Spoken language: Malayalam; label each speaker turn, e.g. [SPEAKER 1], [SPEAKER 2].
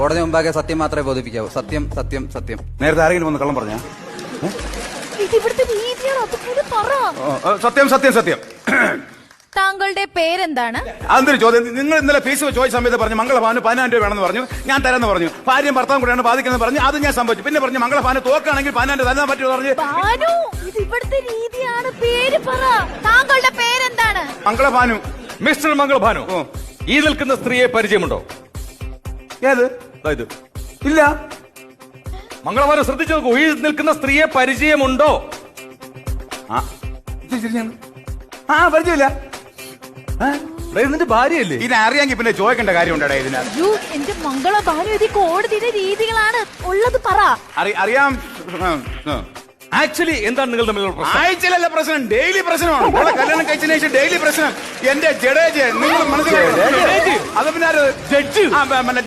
[SPEAKER 1] കോടതി മുമ്പാകെ സത്യം മാത്രമേ ബോധിപ്പിക്കാവൂ. സത്യം സത്യം സത്യം.
[SPEAKER 2] നേരത്തെ ആരെങ്കിലും ഒന്ന് കള്ളം പറഞ്ഞ?
[SPEAKER 3] ഇവിടുത്തെ രീതിയാണ്, അതുപോലെ പറ.
[SPEAKER 2] സത്യം സത്യം സത്യം.
[SPEAKER 3] താങ്കളുടെ പേരെന്താണ്?
[SPEAKER 2] അതൊരു ചോദ്യം. നിങ്ങൾ ഇന്നലെ ഫീസ് ചോദിച്ച സമയത്ത് പറഞ്ഞു മംഗളഭാന് 10,000 രൂപ വേണമെന്ന് പറഞ്ഞു. ഞാൻ തരാന്ന് പറഞ്ഞു. ഭാര്യയും ഭർത്താവും കൂടെയാണ് ബാധിക്കുന്നത് പറഞ്ഞു. അത് ഞാൻ സംഭവിച്ചു. പിന്നെ പറഞ്ഞു മംഗളഭാന് തോക്കാണെങ്കിൽ 10,000 തരാൻ പറ്റുമോ പറഞ്ഞു.
[SPEAKER 3] ഭാനു, ഇത് ഇവിടുത്തെ രീതിയാണ്. പേര് പറ. താങ്കളുടെ പേരെന്താണ്?
[SPEAKER 2] മംഗളഭാനു.
[SPEAKER 4] മിസ്റ്റർ മംഗളഭാനു, ഈ നിൽക്കുന്ന സ്ത്രീയെ പരിചയമുണ്ടോ?
[SPEAKER 2] ഏത്?
[SPEAKER 4] ഇത്
[SPEAKER 2] ഇല്ല.
[SPEAKER 4] മംഗളഭാനു ശ്രദ്ധിച്ചു നോക്കൂ. ഈ നിൽക്കുന്ന സ്ത്രീയെ പരിചയമുണ്ടോ?
[SPEAKER 2] പരിചയമില്ല.
[SPEAKER 4] നിന്റെ ഭാര്യയല്ലേ?
[SPEAKER 2] ഇത് അറിയാമെങ്കിൽ പിന്നെ ചോദിക്കേണ്ട കാര്യം ഉണ്ടോ ഇതിന്?
[SPEAKER 3] എന്റെ മംഗള ഭാനു, ഇത് കോടതിയുടെ രീതികളാണ്. ഉള്ളത് പറ.
[SPEAKER 2] അറിയാം.
[SPEAKER 4] ആക്ച്വലി എന്താണ് നിങ്ങൾ തമ്മിലുള്ള പ്രശ്നം?
[SPEAKER 2] ആഴ്ചയിലല്ല പ്രശ്നം, ഡെയിലി പ്രശ്നമാണ്. അവളെ കല്യാണം കഴിച്ചതിന് ശേഷം ഡെയിലി പ്രശ്നം. എന്റെ ജഡേജ് നിങ്ങൾ മനസ്സിലാക്കി. അത് പിന്നെ
[SPEAKER 4] ജഡ്ജ്